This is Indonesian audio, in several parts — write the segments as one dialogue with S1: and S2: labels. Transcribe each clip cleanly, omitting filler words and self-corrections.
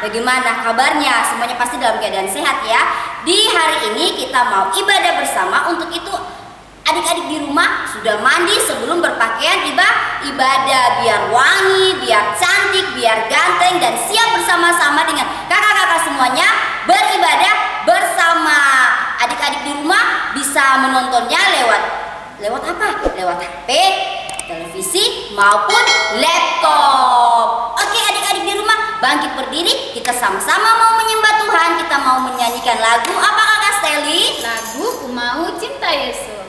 S1: bagaimana kabarnya? Semuanya pasti dalam keadaan sehat ya. Di hari ini kita mau ibadah bersama. Untuk itu adik-adik di rumah sudah mandi sebelum berpakaian ibadah, biar wangi, biar cantik, biar ganteng, dan siap bersama-sama dengan kakak-kakak semuanya beribadah bersama. Adik-adik di rumah bisa menontonnya lewat apa? Lewat HP, televisi maupun laptop. Oke, adik-adik di rumah, bangkit berdiri, kita sama-sama mau menyembah Tuhan. Kita mau menyanyikan lagu apa Kakak Steli?
S2: Lagu Ku Mau Cinta Yesus.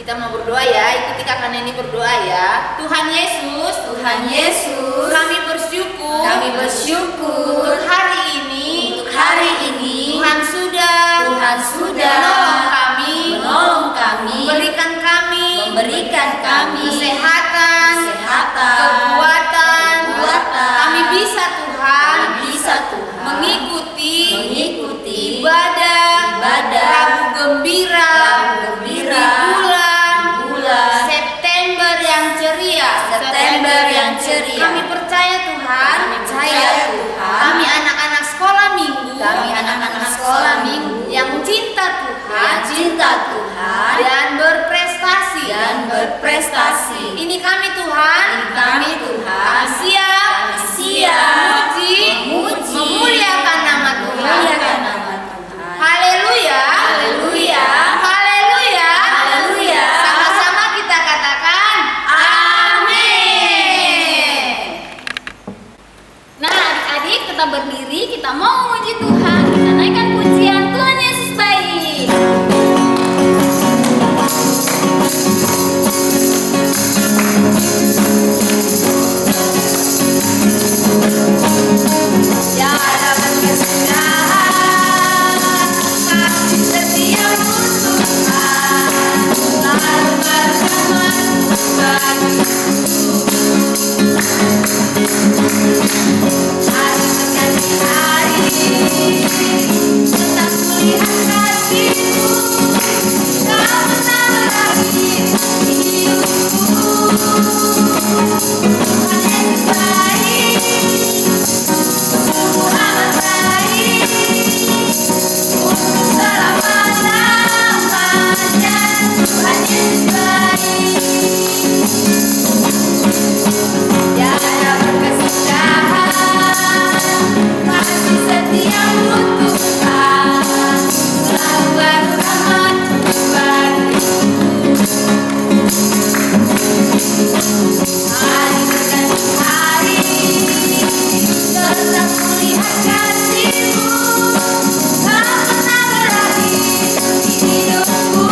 S2: Kita mau berdoa ya, ikuti kakak Neni berdoa ya. Tuhan Yesus,
S1: Tuhan Yesus,
S2: kami bersyukur untuk hari ini, Tuhan sudah menolong kami, memberikan kami kesehatan, kekuatan, kami bisa Tuhan mengikuti ibadah lagu gembira di bulan September yang ceria. Kami percaya Tuhan, kami anak-anak
S1: Tuhan
S2: dan berprestasi.
S1: Ini
S2: Ini kami Tuhan.
S1: kami Tuhan
S2: Kami siap.
S1: Kami siap
S2: Memuji. Memuliakan nama Tuhan.
S1: memuliakan nama Tuhan.
S2: Haleluya.
S1: Haleluya.
S2: Haleluya.
S1: Haleluya.
S2: Sama-sama kita katakan amin.
S3: Nah, adik-adik tetap berdiri, kita mau memuji Tuhan. Kita naikkan pujian Tuhan Yesus baik.
S2: Tiada berkesudahan kasih setiamu Tuhan, selalu bersamaku hari mengganti hari, tetap kulihat kasih-Mu, Kau menambah lagi hidupku. Tuhan Yesus baik, amat baik, untuk selama-lamanya. Tuhan Yesus baik, tiada berkesudahan kasih setiamu Tuhan, selalu baru rahmat-Mu bagiku. Hari berganti hari, tetap kulihat kasih-Mu, Kau menambah lagi hidupku.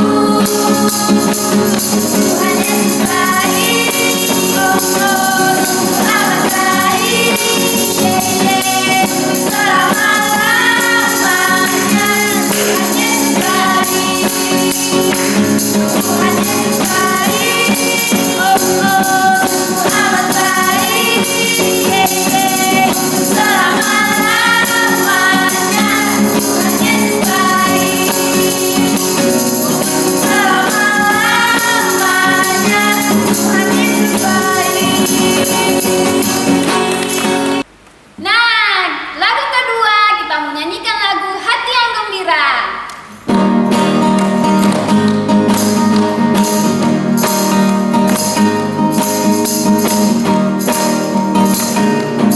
S2: Tuhan Yesus baik, oh sungguh amat baik, untuk selama-lamanya. Tuhan Yesus baik, Tuhan Yesus baik, oh sungguh amat baik, untuk selama-lamanya. Tuhan Yesus baik, untuk selama-lamanya. Tuhan Yesus baik.
S3: Nah, lagu kedua kita menyanyikan lagu Hati yang Gembira.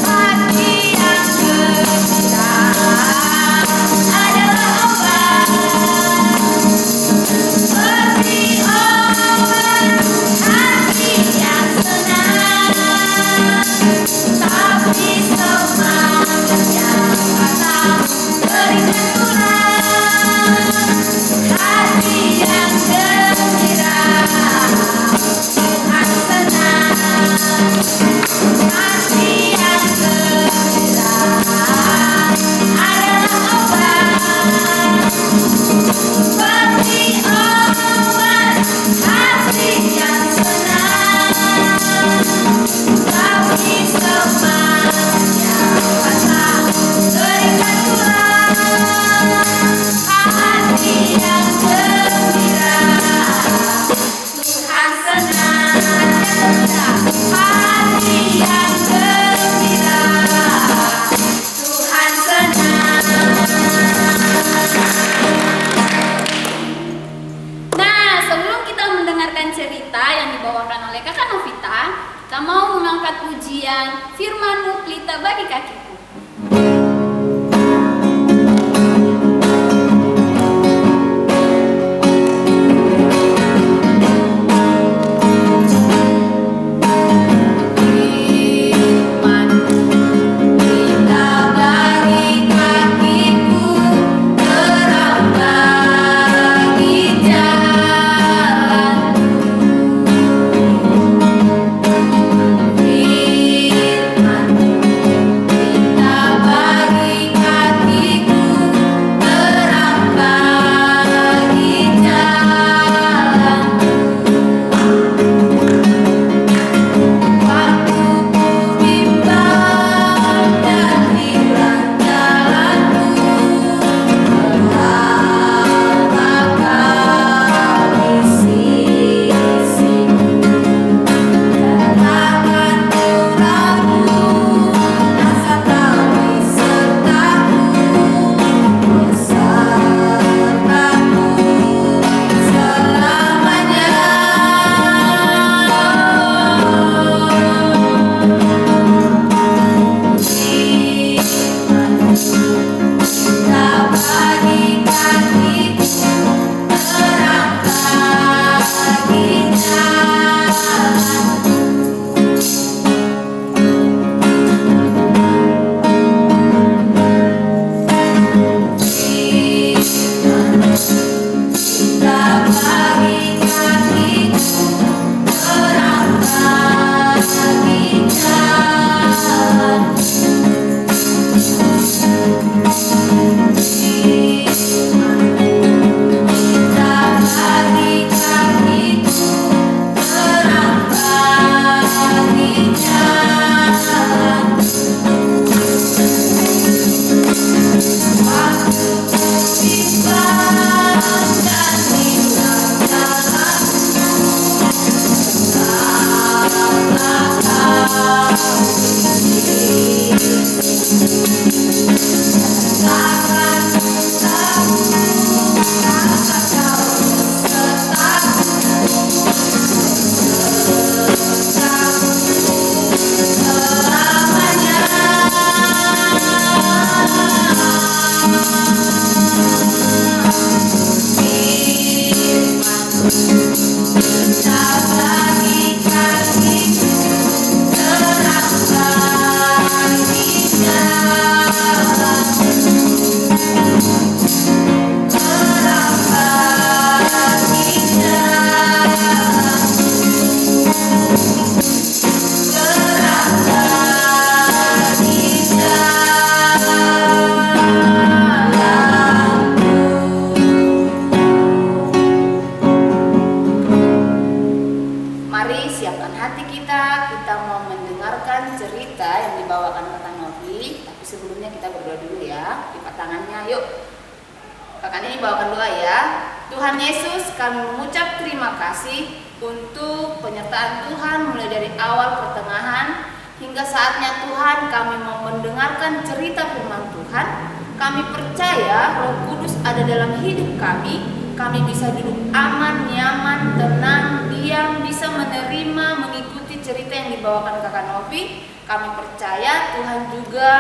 S2: Hati yang gembira adalah obat, seperti obat hati yang senang. Tapi semangatnya patah, berikan tulang. Hati yang gembira, Tuhan senang. Hati yang gembira adalah obat, seperti obat hati yang senang. Tapi semangatnya patah, berikan tulang. Hati yang gembira, Tuhan senang. Hati yang gembira, Tuhan senang.
S3: Nah, sebelum kita mendengarkan cerita yang dibawakan oleh Kakak Novita, kita mau mengangkat pujian Firman-Mu pelita bagi kakiku.
S2: Firman kita bagi kakiku, terang bagi jalanku. Firman tangannya. Yuk, kakak ini bawakan doa ya. Tuhan Yesus, kami mengucap terima kasih untuk penyertaan Tuhan mulai dari awal pertengahan hingga saatnya Tuhan kami mau mendengarkan cerita firman Tuhan. Kami percaya Roh Kudus ada dalam hidup kami. Kami bisa duduk aman, nyaman, tenang, diam, bisa menerima, mengikuti cerita yang dibawakan kakak Novi. Kami percaya Tuhan juga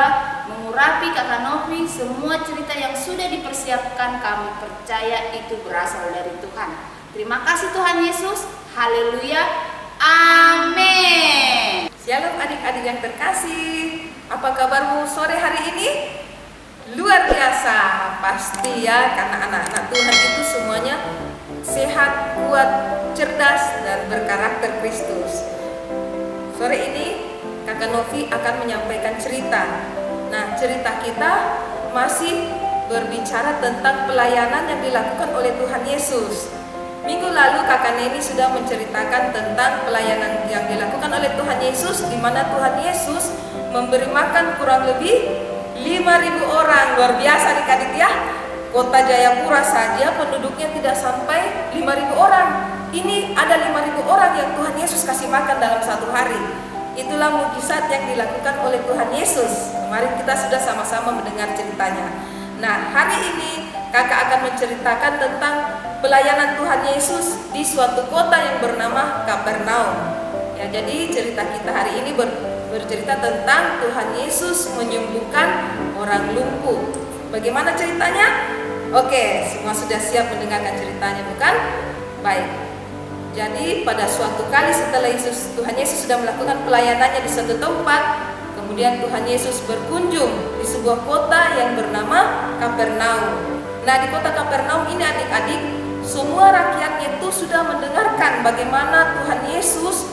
S2: mengurapi kakak Novi. Semua cerita yang sudah dipersiapkan kami percaya itu berasal dari Tuhan. Terima kasih Tuhan Yesus. Haleluya. Amin.
S4: Shalom adik-adik yang terkasih. Apa kabarmu sore hari ini? Luar biasa pasti ya, karena anak-anak Tuhan itu semuanya sehat, kuat, cerdas, dan berkarakter Kristus. Sore ini kakak Novi akan menyampaikan cerita. Nah, cerita kita masih berbicara tentang pelayanan yang dilakukan oleh Tuhan Yesus. Minggu lalu kakak Neni sudah menceritakan tentang pelayanan yang dilakukan oleh Tuhan Yesus, di mana Tuhan Yesus memberi makan kurang lebih 5.000 orang. Luar biasa adik-adik ya. Kota Jayapura saja penduduknya tidak sampai 5.000 orang. Ini ada 5.000 orang yang Tuhan Yesus kasih makan dalam satu hari. Itulah mukjizat yang dilakukan oleh Tuhan Yesus. Kemarin kita sudah sama-sama mendengar ceritanya. Nah, hari ini kakak akan menceritakan tentang pelayanan Tuhan Yesus di suatu kota yang bernama Kapernaum. Ya, jadi cerita kita hari ini bercerita tentang Tuhan Yesus menyembuhkan orang lumpuh. Bagaimana ceritanya? Oke, semua sudah siap mendengarkan ceritanya, bukan? Baik. Jadi pada suatu kali setelah Tuhan Yesus sudah melakukan pelayanannya di suatu tempat, kemudian Tuhan Yesus berkunjung di sebuah kota yang bernama Kapernaum. Nah, di kota Kapernaum ini adik-adik, semua rakyatnya itu sudah mendengarkan bagaimana Tuhan Yesus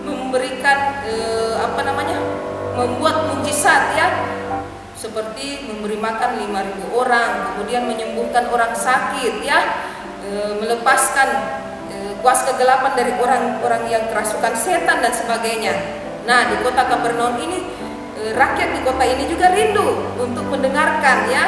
S4: memberikan membuat mukjizat ya, seperti memberi makan 5.000 orang, kemudian menyembuhkan orang sakit ya, melepaskan kuasa kegelapan dari orang-orang yang kerasukan setan dan sebagainya. Nah, di kota Kapernaum ini rakyat di kota ini juga rindu untuk mendengarkan ya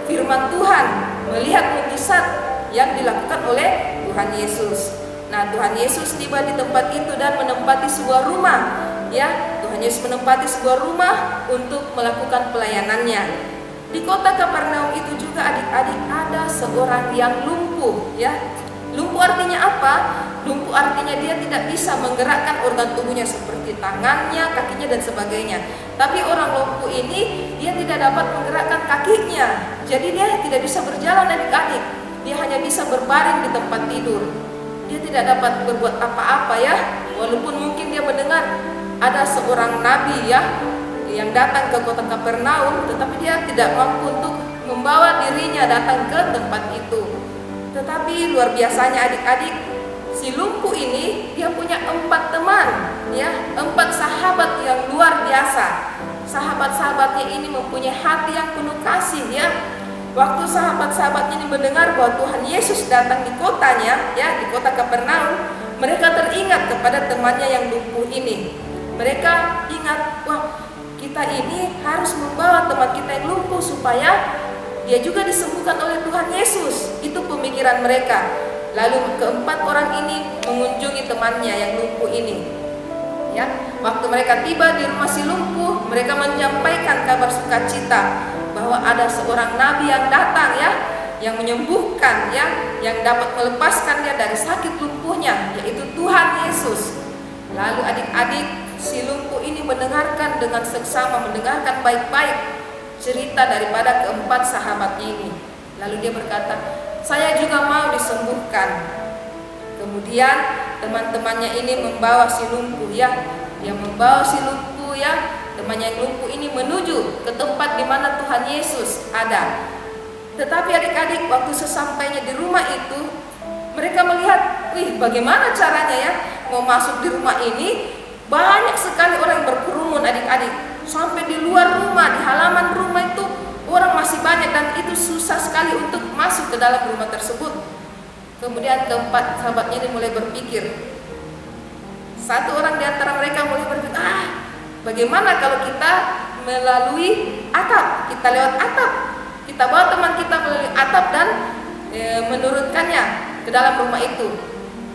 S4: firman Tuhan, melihat mukjizat yang dilakukan oleh Tuhan Yesus. Nah, Tuhan Yesus tiba di tempat itu dan menempati sebuah rumah ya. Tuhan Yesus menempati sebuah rumah untuk melakukan pelayanannya. Di kota Kapernaum itu juga adik-adik ada seorang yang lumpuh ya. Lumpuh artinya apa? Lumpuh artinya dia tidak bisa menggerakkan organ tubuhnya seperti tangannya, kakinya dan sebagainya. Tapi orang lumpuh ini dia tidak dapat menggerakkan kakinya. Jadi dia tidak bisa berjalan adik-adik. Dia hanya bisa berbaring di tempat tidur. Dia tidak dapat berbuat apa-apa ya. Walaupun mungkin dia mendengar ada seorang nabi ya yang datang ke kota Kapernaum, tetapi dia tidak mampu untuk membawa dirinya datang ke tempat itu. Tetapi luar biasanya adik-adik, si lumpuh ini dia punya 4 teman ya, 4 sahabat yang luar biasa. Sahabat-sahabatnya ini mempunyai hati yang penuh kasih ya. Waktu sahabat-sahabatnya ini mendengar bahwa Tuhan Yesus datang di kotanya ya, di kota Kapernaum, mereka teringat kepada temannya yang lumpuh ini. Mereka ingat, wah, kita ini harus membawa teman kita yang lumpuh supaya dia juga disembuhkan oleh Tuhan Yesus. Itu pemikiran mereka. Lalu keempat orang ini mengunjungi temannya yang lumpuh ini. Ya, waktu mereka tiba di rumah si lumpuh, mereka menyampaikan kabar sukacita bahwa ada seorang nabi yang datang ya, yang menyembuhkan ya, yang dapat melepaskan dia dari sakit lumpuhnya, yaitu Tuhan Yesus. Lalu adik-adik, si lumpuh ini mendengarkan dengan seksama, mendengarkan baik-baik cerita daripada keempat sahabatnya ini. Lalu dia berkata, saya juga mau disembuhkan. Kemudian teman-temannya ini membawa si lumpuh ya, dia membawa si lumpuh ya, temannya yang lumpuh ini menuju ke tempat di mana Tuhan Yesus ada. Tetapi adik-adik, waktu sesampainya di rumah itu, mereka melihat, wih, bagaimana caranya ya mau masuk di rumah ini. Banyak sekali orang yang berkerumun adik-adik. Sampai di luar rumah, di halaman rumah itu orang masih banyak dan itu susah sekali untuk masuk ke dalam rumah tersebut. Kemudian keempat sahabatnya ini mulai berpikir. Satu orang di antara mereka mulai berpikir, bagaimana kalau kita melalui atap, kita lewat atap. kita bawa teman kita melalui atap dan menurunkannya ke dalam rumah itu.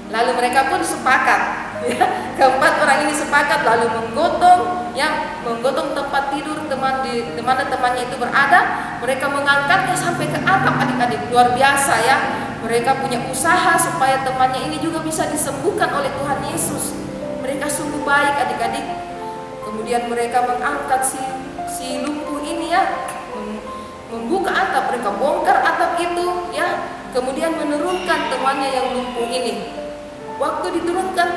S4: Lalu mereka pun sepakat, ya, keempat orang ini sepakat lalu menggotong tempat tidur di mana temannya itu berada. Mereka mengangkatnya sampai ke atap, adik-adik. Luar biasa ya. Mereka punya usaha supaya temannya ini juga bisa disembuhkan oleh Tuhan Yesus. Mereka sungguh baik, adik-adik. Kemudian mereka mengangkat si lumpuh ini ya, membuka atap, mereka bongkar atap itu ya, kemudian menurunkan temannya yang lumpuh ini. Waktu diturunkan,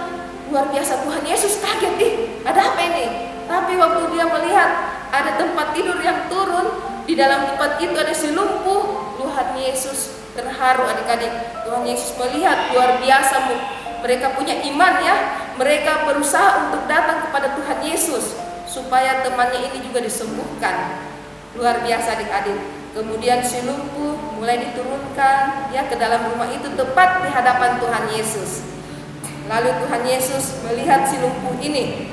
S4: luar biasa, Tuhan Yesus kaget, ada apa ini? Tapi waktu dia melihat ada tempat tidur yang turun, di dalam tempat itu ada si lumpuh, Tuhan Yesus terharu, adik-adik. Tuhan Yesus melihat luar biasa mereka punya iman ya. Mereka berusaha untuk datang kepada Tuhan Yesus supaya temannya ini juga disembuhkan. Luar biasa, adik-adik. Kemudian si lumpuh mulai diturunkan ya ke dalam rumah itu tepat di hadapan Tuhan Yesus. Lalu Tuhan Yesus melihat si lumpuh ini.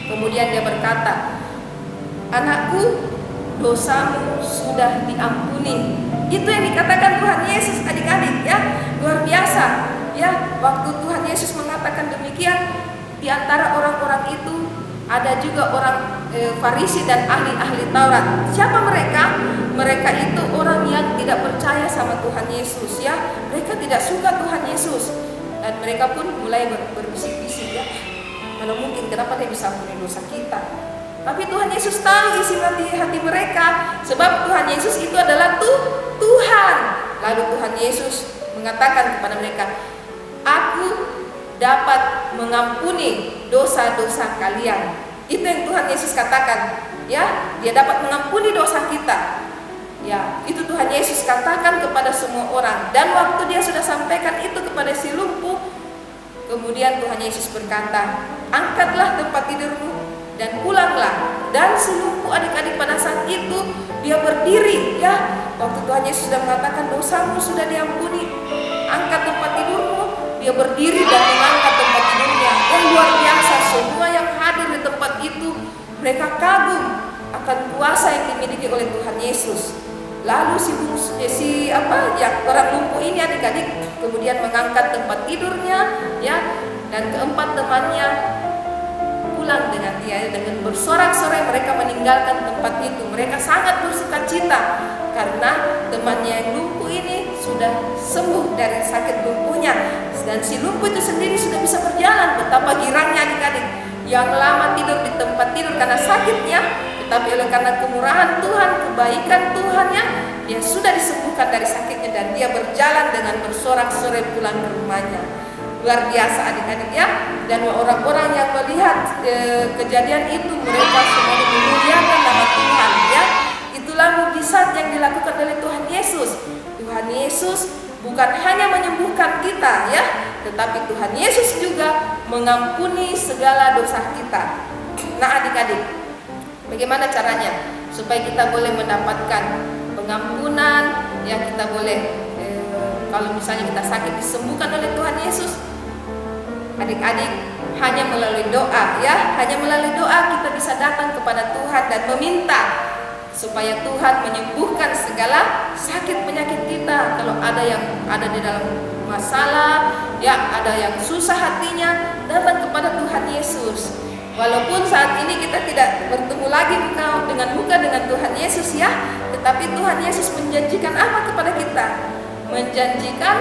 S4: Kemudian dia berkata, "Anakku, dosamu sudah diampuni." Itu yang dikatakan Tuhan Yesus, adik-adik ya. Luar biasa ya. Waktu Tuhan Yesus mengatakan demikian, di antara orang-orang itu ada juga orang Farisi dan ahli-ahli Taurat. Siapa mereka? Mereka itu orang yang tidak percaya sama Tuhan Yesus ya. Mereka tidak suka Tuhan Yesus. Dan mereka pun mulai berbisik-bisik ya. Mana mungkin, kenapa dia bisa ampuni dosa kita? Tapi Tuhan Yesus tahu isi hati mereka. Sebab Tuhan Yesus itu adalah Tuhan. Lalu Tuhan Yesus mengatakan kepada mereka, "Aku dapat mengampuni dosa-dosa kalian." Itu yang Tuhan Yesus katakan. Ya, dia dapat mengampuni dosa kita. Ya, itu Tuhan Yesus katakan kepada semua orang. Dan waktu dia sudah sampaikan itu kepada si lumpuh, kemudian Tuhan Yesus berkata, "Angkatlah tempat tidurmu dan pulanglah." Dan si lumpuh, adik-adik, pada saat itu dia berdiri ya. Waktu Tuhan Yesus sudah mengatakan dosamu sudah diampuni, angkat tempat tidurmu, dia berdiri dan mengangkat tempat tidurnya. Yang luar biasa, semua yang hadir di tempat itu mereka kagum akan kuasa yang dimiliki oleh Tuhan Yesus. Lalu orang lumpuh ini, adik-adik, kemudian mengangkat tempat tidurnya ya, dan keempat temannya pulang dengan dia. Dengan bersorak-sorai mereka meninggalkan tempat itu. Mereka sangat bersukacita karena temannya yang lumpuh ini sudah sembuh dari sakit lumpuhnya. Dan si lumpuh itu sendiri sudah bisa berjalan. Betapa girangnya, adik-adik, yang lama tidur di tempat tidur karena sakitnya, tetapi oleh karena kemurahan Tuhan, kebaikan Tuhannya, dia sudah disembuhkan dari sakitnya dan dia berjalan dengan bersorak-sorai pulang ke rumahnya. Luar biasa, adik-adik ya. Dan orang-orang yang melihat kejadian itu, mereka semua memuliakan nama Tuhan ya. Itulah mukjizat yang dilakukan oleh Tuhan Yesus. Tuhan Yesus bukan hanya menyembuhkan kita ya, tetapi Tuhan Yesus juga mengampuni segala dosa kita. Nah, adik-adik, bagaimana caranya supaya kita boleh mendapatkan pengampunan ya? Kita boleh kalau misalnya kita sakit disembuhkan oleh Tuhan Yesus, adik-adik, hanya melalui doa ya. Hanya melalui doa kita bisa datang kepada Tuhan dan meminta supaya Tuhan menyembuhkan segala sakit penyakit kita. Kalau ada yang ada di dalam masalah ya, ada yang susah hatinya, datang kepada Tuhan Yesus. Walaupun saat ini kita tidak bertemu lagi muka dengan Tuhan Yesus ya, tetapi Tuhan Yesus menjanjikan apa kepada kita? Menjanjikan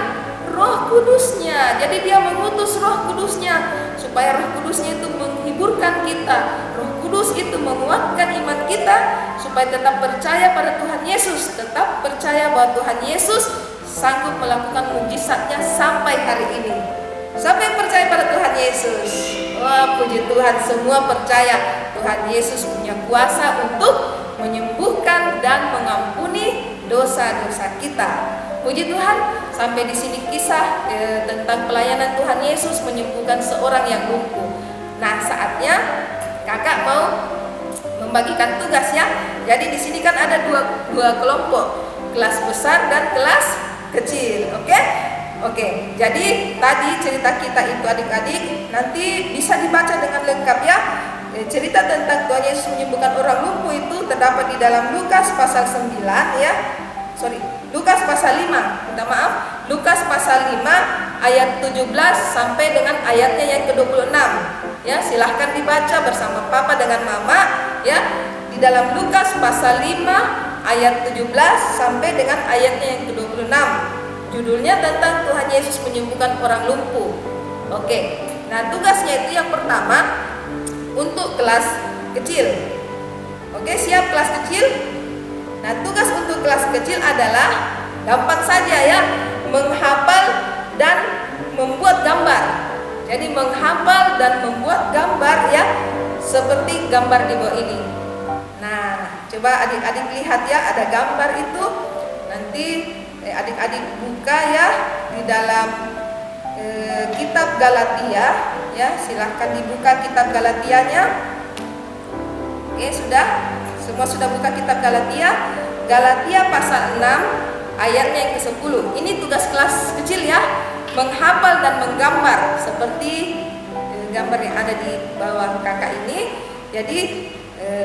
S4: Roh Kudus-Nya. Jadi dia mengutus Roh Kudus-Nya supaya Roh Kudus-Nya itu menghiburkan kita. Roh Kudus itu menguatkan iman kita supaya tetap percaya pada Tuhan Yesus, tetap percaya bahwa Tuhan Yesus sanggup melakukan mukjizatnya sampai hari ini. Siapa yang percaya pada Tuhan Yesus? Wah, puji Tuhan, semua percaya Tuhan Yesus punya kuasa untuk menyembuhkan dan mengampuni dosa-dosa kita. Puji Tuhan, sampai di sini kisah tentang pelayanan Tuhan Yesus menyembuhkan seorang yang lumpuh. Nah, saatnya kakak mau membagikan tugas ya. Jadi di sini kan ada dua kelompok, kelas besar dan kelas kecil. Oke. Jadi tadi cerita kita itu, adik-adik, nanti bisa dibaca dengan lengkap ya. Cerita tentang Tuhan Yesus menyembuhkan orang lumpuh itu terdapat di dalam Lukas pasal 9 ya. Lukas pasal 5, minta maaf, Lukas pasal 5 ayat 17 sampai dengan ayatnya yang ke-26. Ya, silahkan dibaca bersama papa dengan mama ya. Di dalam Lukas pasal 5 ayat 17 sampai dengan ayatnya yang ke-26. Judulnya tentang Tuhan Yesus menyembuhkan orang lumpuh. Oke. Nah, tugasnya itu yang pertama untuk kelas kecil. Oke, siap kelas kecil? Nah, tugas untuk kelas kecil adalah gampang saja ya, menghafal dan membuat gambar. Jadi menghafal dan membuat gambar ya, seperti gambar di bawah ini. Nah, coba adik-adik lihat ya, ada gambar itu. Nanti adik-adik buka ya di dalam kitab Galatia ya, silahkan dibuka kitab Galatianya. Oke, sudah? Semua sudah buka kitab Galatia? Galatia pasal 6 ayatnya yang ke-10. Ini tugas kelas kecil ya, menghafal dan menggambar seperti gambar yang ada di bawah kakak ini. Jadi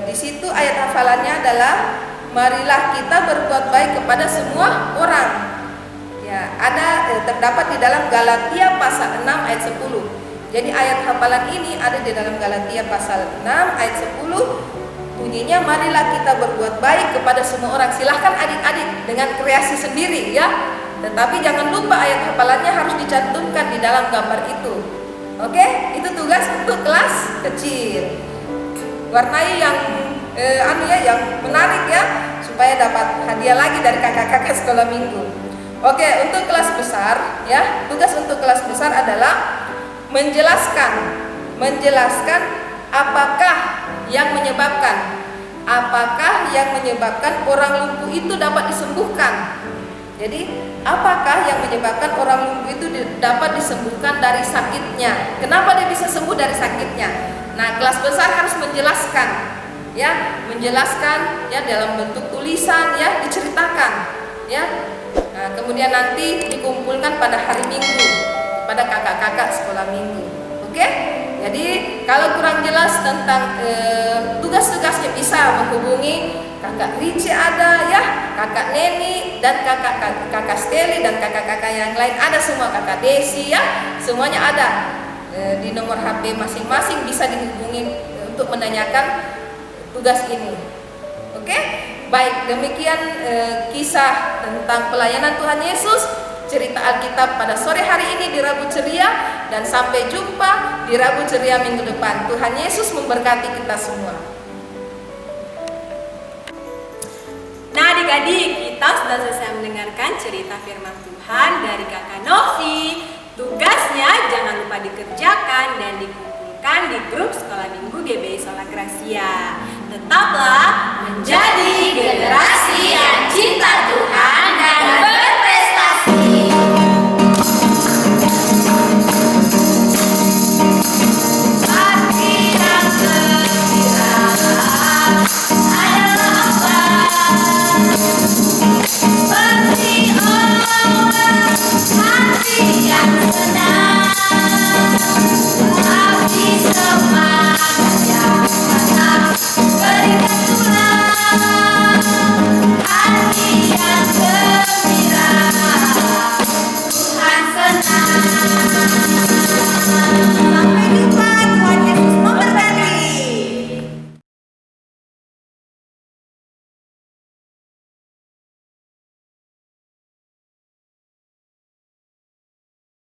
S4: di situ ayat hafalannya adalah marilah kita berbuat baik kepada semua orang. Ya, ada terdapat di dalam Galatia pasal 6 ayat 10. Jadi ayat hafalan ini ada di dalam Galatia pasal 6 ayat 10. Bunyinya marilah kita berbuat baik kepada semua orang. Silahkan adik-adik dengan kreasi sendiri ya. Tetapi jangan lupa ayat hafalannya harus dicantumkan di dalam gambar itu. Oke, itu tugas untuk kelas kecil. Warnai yang yang menarik ya, supaya dapat hadiah lagi dari kakak-kakak sekolah minggu. Oke, untuk kelas besar ya, tugas untuk kelas besar adalah menjelaskan apakah yang menyebabkan orang lumpuh itu dapat disembuhkan. Jadi, apakah yang menyebabkan orang lumpuh itu dapat disembuhkan dari sakitnya? Kenapa dia bisa sembuh dari sakitnya? Nah, kelas besar harus menjelaskan dalam bentuk tulisan ya, diceritakan ya. Nah, kemudian nanti dikumpulkan pada hari Minggu pada kakak-kakak sekolah minggu. Oke? Jadi kalau kurang jelas tentang tugas-tugasnya bisa menghubungi kakak Ricci ada ya, kakak Neni dan kakak Steli dan kakak-kakak yang lain ada semua, kakak Desi ya, semuanya ada di nomor HP masing-masing bisa dihubungi untuk menanyakan tugas ini. Oke? Baik, demikian kisah tentang pelayanan Tuhan Yesus. Cerita Alkitab pada sore hari ini di Rabu Ceria, dan sampai jumpa di Rabu Ceria minggu depan. Tuhan Yesus memberkati kita semua.
S5: Nah adik-adik, kita sudah selesai mendengarkan cerita firman Tuhan dari kakak Novi. Tugasnya jangan lupa dikerjakan dan dikumpulkan di grup sekolah minggu GBI Sola Gracia. Tetaplah menjadi